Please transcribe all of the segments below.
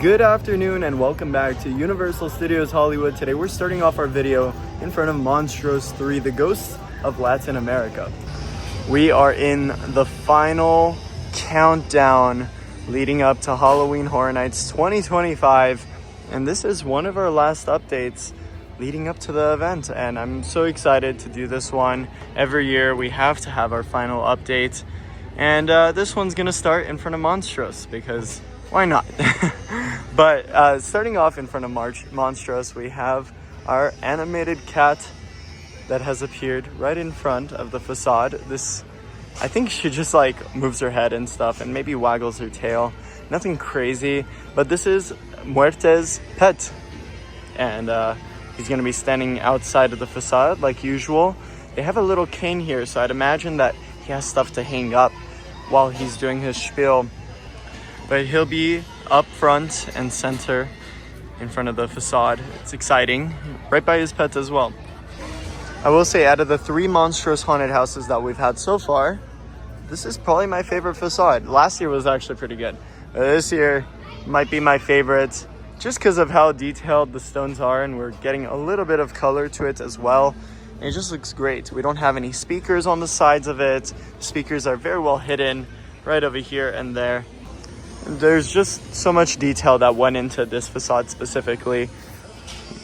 Good afternoon and welcome back to Universal Studios Hollywood. Today we're starting off our video in front of Monstruos 3, the Ghosts of Latin America. We are in the final countdown leading up to Halloween Horror Nights 2025, and this is one of our last updates leading up to the event, and I'm so excited to do this one. Every year we have to have our final update, and this one's gonna start in front of Monstruos because why not? But starting off in front of Monstruos, we have our animated cat that has appeared right in front of the facade. This, I think she just like moves her head and stuff and maybe waggles her tail. Nothing crazy, but this is Muerte's pet. And he's gonna be standing outside of the facade like usual. They have a little cane here, so I'd imagine that he has stuff to hang up while he's doing his spiel. But he'll be up front and center in front of the facade. It's exciting, right by his pets as well. I will say, out of the 3 Monstruos haunted houses that we've had so far, this is probably my favorite facade. Last year was actually pretty good. This year might be my favorite just because of how detailed the stones are, and we're getting a little bit of color to it as well. And it just looks great. We don't have any speakers on the sides of it. Speakers are very well hidden right over here and there. There's just so much detail that went into this facade specifically.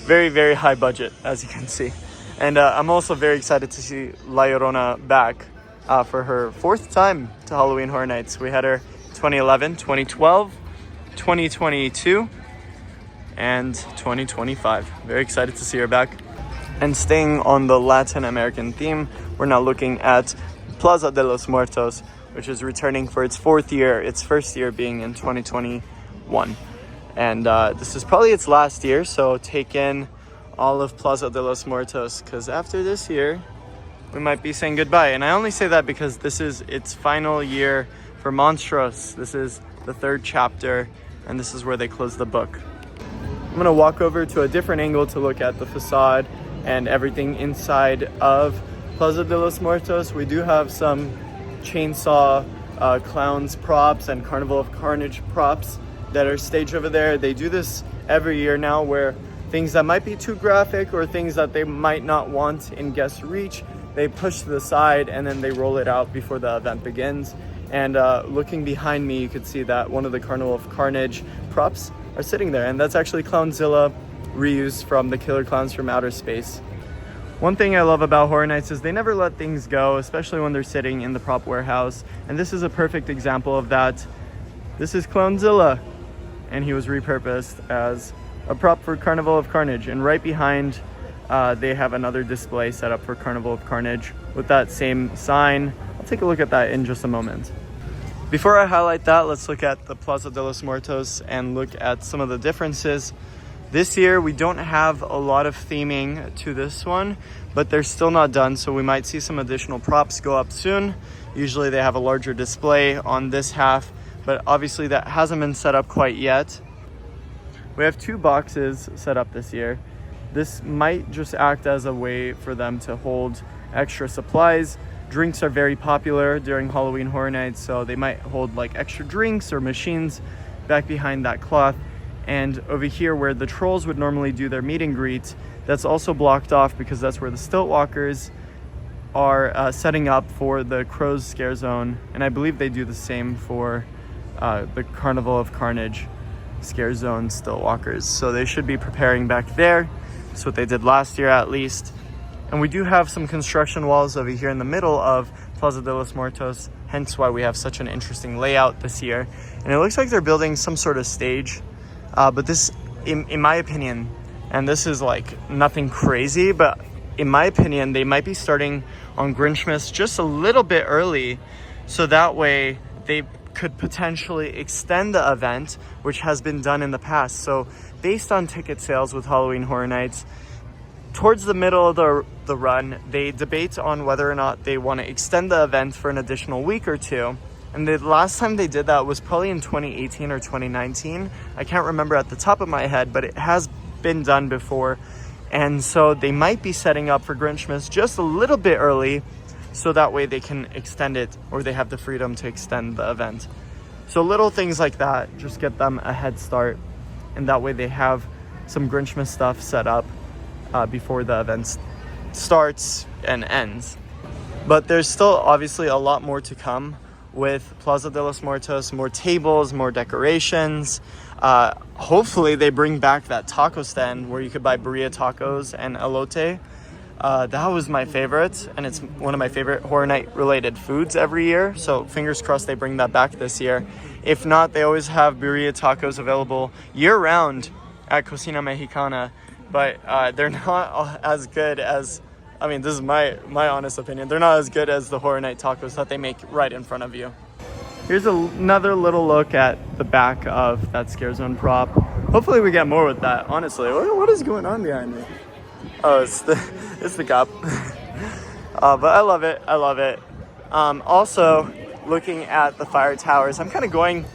Very, very high budget, as you can see. And I'm also very excited to see Llorona back for her 4th time to Halloween Horror Nights. We had her 2011, 2012, 2022, and 2025. Very excited to see her back. And staying on the Latin American theme, we're now looking at Plaza de los Muertos, which is returning for its 4th year, its first year being in 2021. And this is probably its last year, so take in all of Plaza de los Muertos, because after this year, we might be saying goodbye. And I only say that because this is its final year for Monstruos. This is the 3rd chapter, and this is where they close the book. I'm gonna walk over to a different angle to look at the facade and everything inside of Plaza de los Muertos. We do have some chainsaw clowns props and Carnival of Carnage props that are staged over there. They do this every year now, where things that might be too graphic or things that they might not want in guest reach, they push to the side and then they roll it out before the event begins. And looking behind me, you could see that one of the Carnival of Carnage props are sitting there, and that's actually Clownzilla, reused from the Killer Clowns from Outer Space. One thing I love about Horror Nights is they never let things go, especially when they're sitting in the prop warehouse. And this is a perfect example of that. This is Clownzilla, and he was repurposed as a prop for Carnival of Carnage. And right behind, they have another display set up for Carnival of Carnage with that same sign. I'll take a look at that in just a moment. Before I highlight that, let's look at the Plaza de los Muertos and look at some of the differences. This year, we don't have a lot of theming to this one, but they're still not done, so we might see some additional props go up soon. Usually they have a larger display on this half, but obviously that hasn't been set up quite yet. We have 2 boxes set up this year. This might just act as a way for them to hold extra supplies. Drinks are very popular during Halloween Horror Nights, so they might hold like extra drinks or machines back behind that cloth. And over here where the trolls would normally do their meet and greet, that's also blocked off because that's where the stilt walkers are setting up for the Crowz scare zone. And I believe they do the same for the Carnival of Carnage scare zone stilt walkers. So they should be preparing back there. That's what they did last year at least. And we do have some construction walls over here in the middle of Plaza de los Muertos, hence why we have such an interesting layout this year. And it looks like they're building some sort of stage. But this, in my opinion, and this is like nothing crazy, but in my opinion, they might be starting on Grinchmas just a little bit early, so that way they could potentially extend the event, which has been done in the past. So based on ticket sales with Halloween Horror Nights, towards the middle of the run, they debate on whether or not they want to extend the event for an additional week or 2. And the last time they did that was probably in 2018 or 2019. I can't remember at the top of my head, but it has been done before. And so they might be setting up for Grinchmas just a little bit early, so that way they can extend it, or they have the freedom to extend the event. So little things like that just get them a head start. and that way they have some Grinchmas stuff set up before the event starts and ends. But there's still obviously a lot more to come with Plaza de los Muertos, more tables, more decorations. Hopefully they bring back that taco stand where you could buy birria tacos and elote. That was my favorite, and it's one of my favorite Horror Night related foods every year. So fingers crossed they bring that back this year. If not, they always have birria tacos available year round at Cocina Mexicana, but they're not as good as, I mean, this is my honest opinion, they're not as good as the Horror Night tacos that they make right in front of you. Here's another little look at the back of that Scare Zone prop. Hopefully we get more with that, honestly. What is going on behind me? Oh, it's the cop. But I love it. Also, looking at the fire towers, I'm kind of going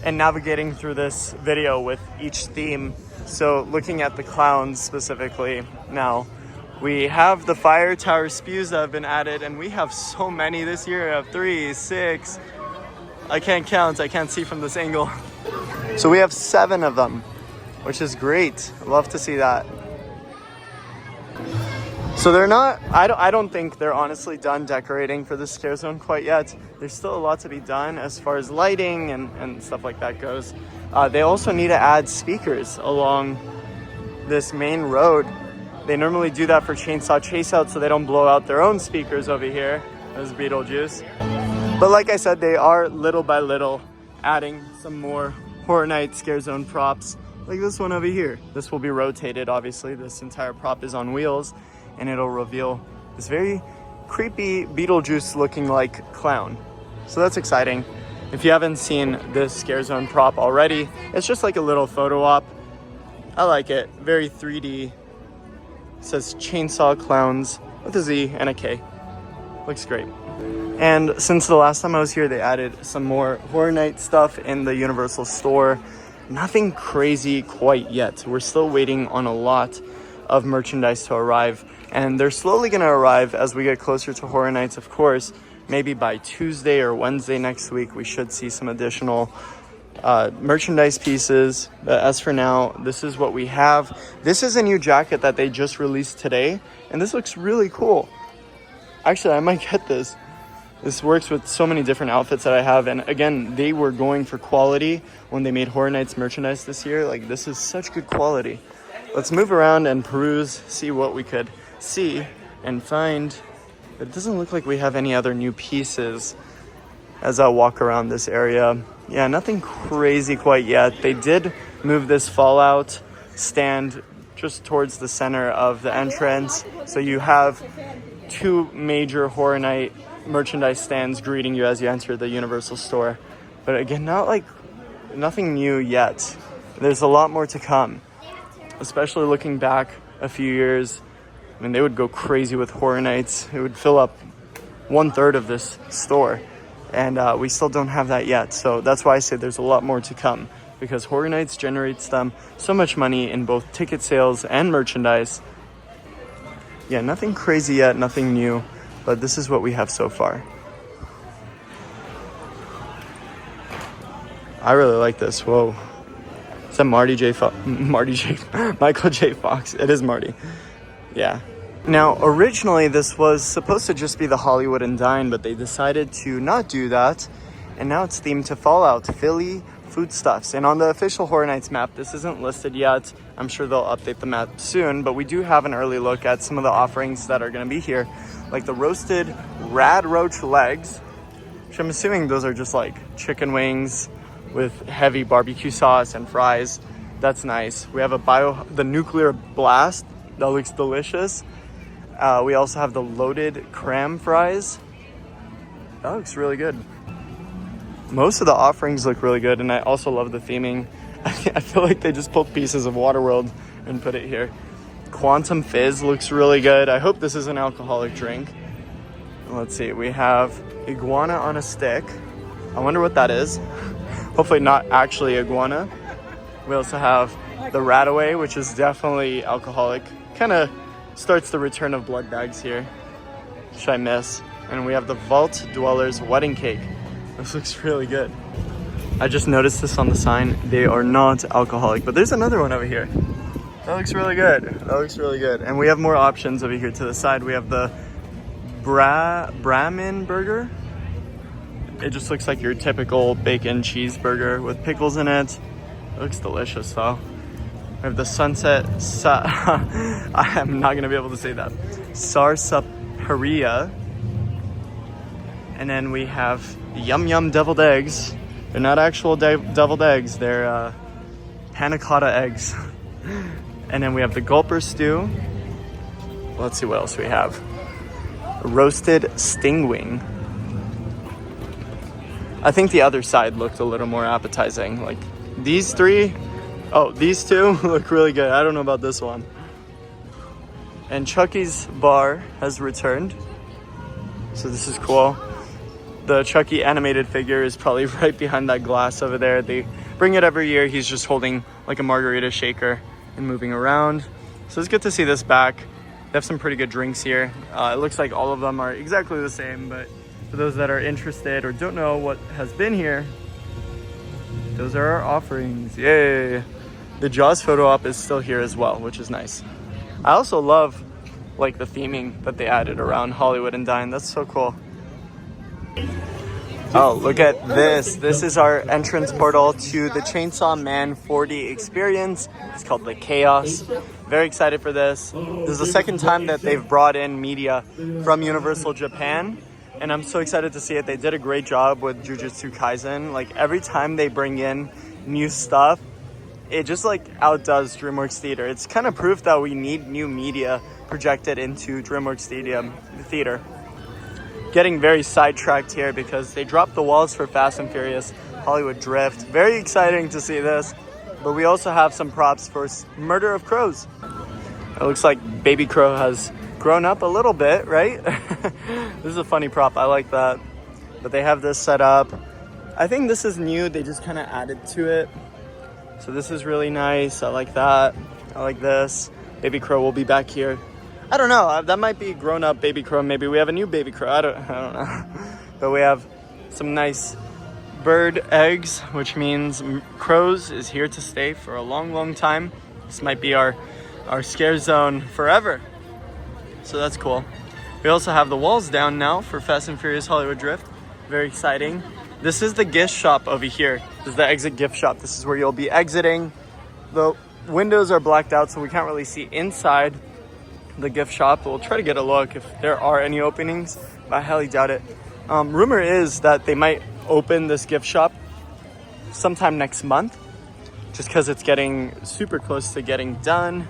and navigating through this video with each theme. So looking at the clowns specifically now, we have the fire tower spews that have been added, and we have so many this year. We have 3, 6, I can't count, I can't see from this angle. So we have 7 of them, which is great. Love to see that. So they're not, I don't think they're honestly done decorating for the Scare Zone quite yet. There's still a lot to be done as far as lighting and stuff like that goes. They also need to add speakers along this main road. They normally do that for Chainsaw Chaseout so they don't blow out their own speakers over here as Beetlejuice. But like I said, they are little by little adding some more Horror Night Scare Zone props, like this one over here. This will be rotated, obviously. This entire prop is on wheels, and it'll reveal this very creepy Beetlejuice looking like clown. So that's exciting. If you haven't seen this Scare Zone prop already, it's just like a little photo op. I like it. Very 3D. It says Chainsaw Clowns with a Z and a K. Looks great. And since the last time I was here, they added some more Horror Night stuff in the Universal store. Nothing crazy quite yet. We're still waiting on a lot of merchandise to arrive, and they're slowly going to arrive as we get closer to Horror Nights, of course. Maybe by Tuesday or Wednesday next week, we should see some additional merchandise pieces. But as for now, this is what we have. This is a new jacket that they just released today, and this looks really cool. Actually, I might get this. This works with so many different outfits that I have, and again, they were going for quality when they made Horror Nights merchandise this year. Like, this is such good quality. Let's move around and peruse, see what we could see and find. It doesn't look like we have any other new pieces as I walk around this area. Yeah, nothing crazy quite yet. They did move this Fallout stand just towards the center of the entrance, so you have 2 major Horror Night merchandise stands greeting you as you enter the Universal store. But again, nothing new yet. There's a lot more to come, especially looking back a few years. I mean, they would go crazy with Horror Nights. It would fill up 1/3 of this store, and we still don't have that yet. So that's why I say there's a lot more to come, because Horror Nights generates them so much money in both ticket sales and merchandise. Yeah, nothing crazy yet, nothing new, but this is what we have so far. I really like this. Whoa. Is that Michael J. Fox? It is Marty. Yeah. Now, originally this was supposed to just be the Hollywood and Dine, but they decided to not do that, and now it's themed to Fallout, Philly foodstuffs. And on the official Horror Nights map, this isn't listed yet. I'm sure they'll update the map soon, but we do have an early look at some of the offerings that are going to be here, like the roasted rad roach legs, which I'm assuming those are just like chicken wings with heavy barbecue sauce and fries. That's nice. We have the nuclear blast. That looks delicious. We also have the loaded cram fries. That looks really good. Most of the offerings look really good, and I also love the theming. I feel like they just pulled pieces of Waterworld and put it here. Quantum Fizz looks really good. I hope this is an alcoholic drink. Let's see, we have iguana on a stick. I wonder what that is. Hopefully not actually iguana. We also have the Rataway, which is definitely alcoholic. Kind of starts the return of blood bags here, which I miss. And we have the Vault Dweller's wedding cake. This looks really good. I just noticed this on the sign. They are not alcoholic, but there's another one over here. That looks really good. That looks really good. And we have more options over here to the side. We have the Brahmin burger. It just looks like your typical bacon cheeseburger with pickles in it. It looks delicious though. We have the sunset, I am not gonna be able to say that. Sarsaparilla. And then we have Yum Yum deviled eggs. They're not actual deviled eggs, they're panna cotta eggs. And then we have the gulper stew. Let's see what else we have. Roasted sting wing. I think the other side looked a little more appetizing. Like these three, oh, these two look really good. I don't know about this one. And Chucky's bar has returned. So this is cool. The Chucky animated figure is probably right behind that glass over there. They bring it every year. He's just holding like a margarita shaker and moving around. So it's good to see this back. They have some pretty good drinks here. It looks like all of them are exactly the same, but for those that are interested or don't know what has been here, those are our offerings. Yay! The Jaws photo op is still here as well, which is nice. I also love like the theming that they added around Hollywood and Dine. That's so cool. Oh, look at this. This is our entrance portal to the Chainsaw Man 4D experience. It's called the Chaos. Very excited for this. This is the second time that they've brought in media from Universal Japan, and I'm so excited to see it. They did a great job with Jujutsu Kaisen. Like every time they bring in new stuff, it just like outdoes DreamWorks Theater. It's kind of proof that we need new media projected into DreamWorks Theater. Getting very sidetracked here because they dropped the walls for Fast and Furious Hollywood Drift. Very exciting to see this. But we also have some props for Murder of Crows. It looks like Baby Crow has grown up a little bit, right? This is a funny prop. I like that. But they have this set up. I think this is new. They just kind of added to it. So this is really nice. I like that. I like this. Baby Crow will be back here. I don't know. That might be grown-up Baby Crow. Maybe we have a new Baby Crow. I don't know. But we have some nice bird eggs, which means Crowz is here to stay for a long, long time. This might be our scare zone forever. So that's cool. We also have the walls down now for Fast and Furious Hollywood Drift. Very exciting. This is the gift shop over here. This is the exit gift shop. This is where you'll be exiting. The windows are blacked out, so we can't really see inside the gift shop. We'll try to get a look if there are any openings, but I highly doubt it. Rumor is that they might open this gift shop sometime next month, just because it's getting super close to getting done.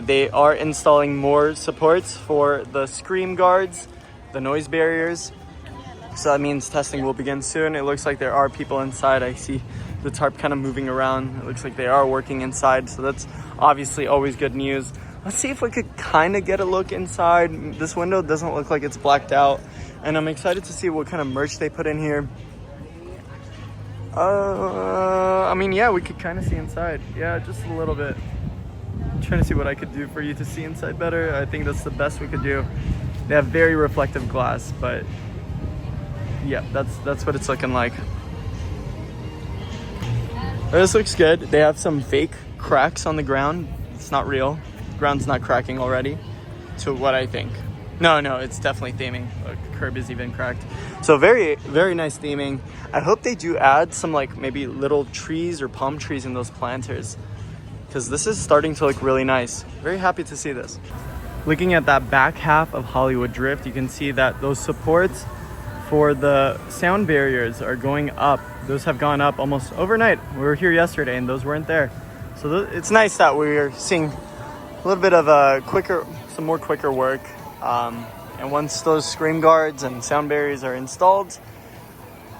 They are installing more supports for the scream guards, the noise barriers. So that means testing will begin soon. It looks like there are people inside. I see the tarp kind of moving around. It looks like they are working inside. So that's obviously always good news. Let's see if we could kind of get a look inside. This window doesn't look like it's blacked out. And I'm excited to see what kind of merch they put in here. I mean, yeah, we could kind of see inside. Yeah, just a little bit. I'm trying to see what I could do for you to see inside better. I think that's the best we could do. They have very reflective glass, but yeah, that's what it's looking like. This looks good. They have some fake cracks on the ground. It's not real. The ground's not cracking already, to what I think. No, it's definitely theming. Look, the curb is even cracked. So very, very nice theming. I hope they do add some like maybe little trees or palm trees in those planters, because this is starting to look really nice. Very happy to see this. Looking at that back half of Hollywood Drift, you can see that those supports for the sound barriers are going up. Those have gone up almost overnight. We were here yesterday and those weren't there. So it's nice that we're seeing a little bit of some more quicker work. And once those scream guards and sound barriers are installed,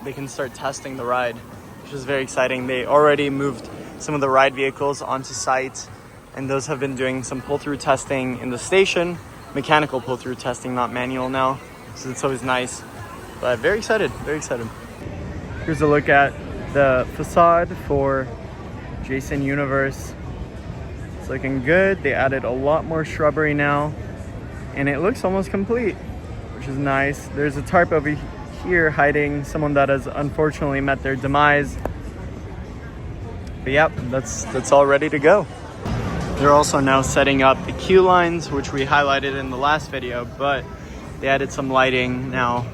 they can start testing the ride, which is very exciting. They already moved some of the ride vehicles onto site, and those have been doing some pull-through testing in the station, mechanical pull-through testing, not manual now. So it's always nice, but very excited, very excited. Here's a look at the facade for Jason Universe. It's looking good. They added a lot more shrubbery now, and it looks almost complete, which is nice. There's a tarp over here hiding someone that has unfortunately met their demise. But yep, that's all ready to go. They're also now setting up the queue lines, which we highlighted in the last video, but they added some lighting now.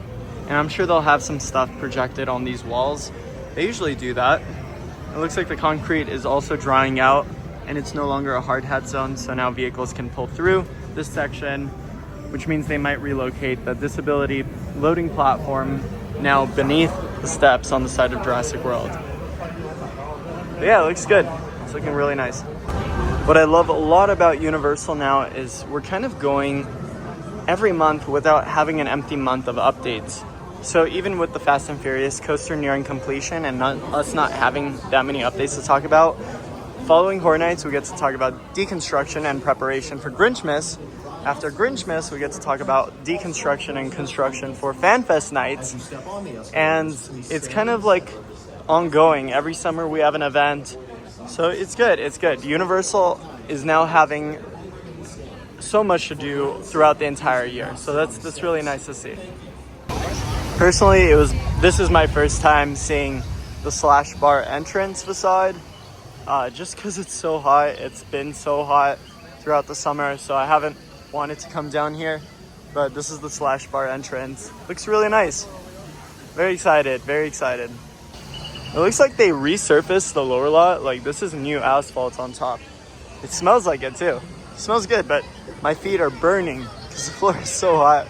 And I'm sure they'll have some stuff projected on these walls. They usually do that. It looks like the concrete is also drying out and it's no longer a hard hat zone, so now vehicles can pull through this section, which means they might relocate the disability loading platform now beneath the steps on the side of Jurassic World. But yeah, it looks good. It's looking really nice. What I love a lot about Universal now is we're kind of going every month without having an empty month of updates. So even with the Fast and Furious coaster nearing completion and us not having that many updates to talk about, following Horror Nights we get to talk about deconstruction and preparation for Grinchmas. After Grinchmas we get to talk about deconstruction and construction for FanFest nights. And it's kind of like ongoing. Every summer we have an event. So it's good, it's good. Universal is now having so much to do throughout the entire year. So that's really nice to see. Personally, this is my first time seeing the Slash Bar entrance facade, just because it's so hot. It's been so hot throughout the summer, so I haven't wanted to come down here, but this is the Slash Bar entrance. Looks really nice. Very excited, very excited. It looks like they resurfaced the lower lot. Like, this is new asphalt on top. It smells like it too. It smells good, but my feet are burning because the floor is so hot.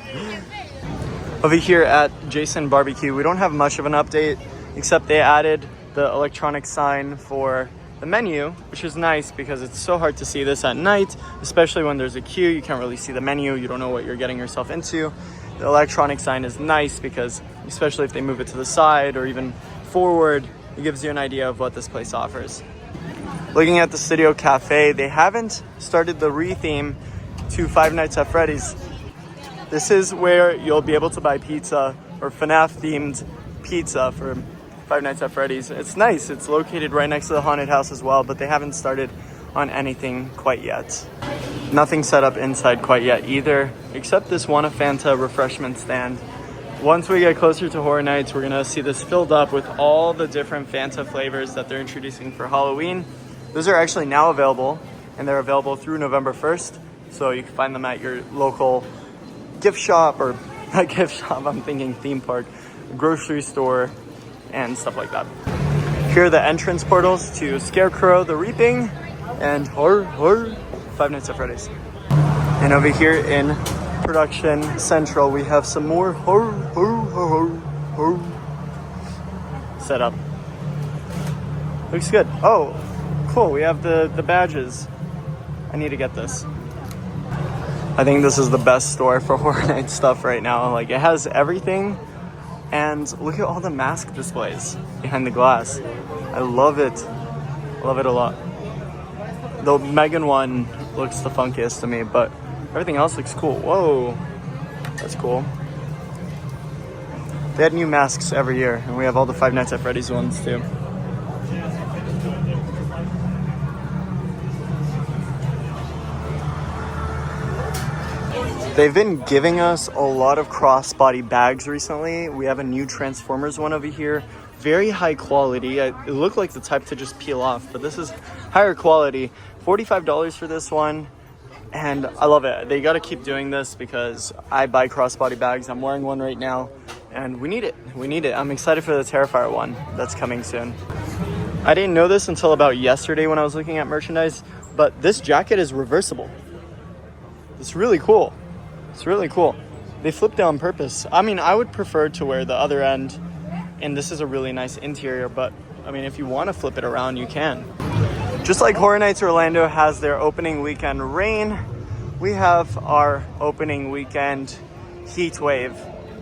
Over here at Jason BBQ, we don't have much of an update, except they added the electronic sign for the menu, which is nice because it's so hard to see this at night, especially when there's a queue. You can't really see the menu. You don't know what you're getting yourself into. The electronic sign is nice because, especially if they move it to the side or even forward, it gives you an idea of what this place offers. Looking at the Studio Café, they haven't started the re-theme to Five Nights at Freddy's. This is where you'll be able to buy pizza, or FNAF-themed pizza for Five Nights at Freddy's. It's nice. It's located right next to the haunted house as well, but they haven't started on anything quite yet. Nothing set up inside quite yet either, except this Wanna Fanta refreshment stand. Once we get closer to Horror Nights, we're gonna see this filled up with all the different Fanta flavors that they're introducing for Halloween. Those are actually now available, and they're available through November 1st, so you can find them at your local gift shop, or not gift shop, I'm thinking theme park, grocery store, and stuff like that. Here are the entrance portals to Scarecrow, the Reaping, and Horror, Five Nights at Freddy's. And over here in Production Central, we have some more horror set up. Looks good. Oh, cool, we have the badges. I need to get this. I think this is the best store for Horror Nights stuff right now. Like, it has everything, and look at all the mask displays behind the glass. I love it. I love it a lot. The Megan one looks the funkiest to me, but everything else looks cool. Whoa, that's cool. They had new masks every year, and we have all the Five Nights at Freddy's ones too. They've been giving us a lot of crossbody bags recently. We have a new Transformers one over here. Very high quality. It looked like the type to just peel off, but this is higher quality. $45 for this one, and I love it. They got to keep doing this because I buy crossbody bags. I'm wearing one right now, and we need it. We need it. I'm excited for the Terrifier one that's coming soon. I didn't know this until about yesterday when I was looking at merchandise, but this jacket is reversible. It's really cool. It's really cool. They flipped it on purpose. I mean, I would prefer to wear the other end, and this is a really nice interior, but I mean, if you want to flip it around, you can. Just like Horror Nights Orlando has their opening weekend rain, we have our opening weekend heatwave,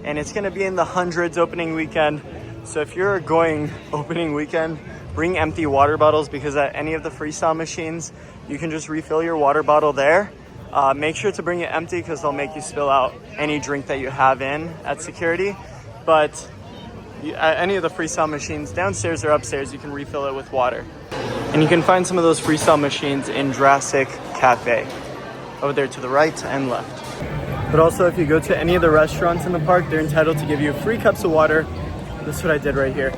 and it's going to be in the hundreds opening weekend. So if you're going opening weekend, bring empty water bottles, because at any of the freestyle machines, you can just refill your water bottle there. Make sure to bring it empty because they'll make you spill out any drink that you have in at security. But at any of the freestyle machines, downstairs or upstairs, you can refill it with water. And you can find some of those freestyle machines in Jurassic Café, over there to the right and left. But also, if you go to any of the restaurants in the park, they're entitled to give you free cups of water. This is what I did right here.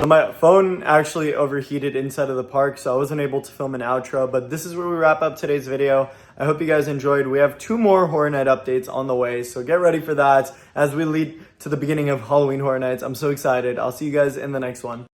My phone actually overheated inside of the park, so I wasn't able to film an outro, but this is where we wrap up today's video. I hope you guys enjoyed. We have 2 more Horror Night updates on the way, so get ready for that as we lead to the beginning of Halloween Horror Nights. I'm so excited. I'll see you guys in the next one.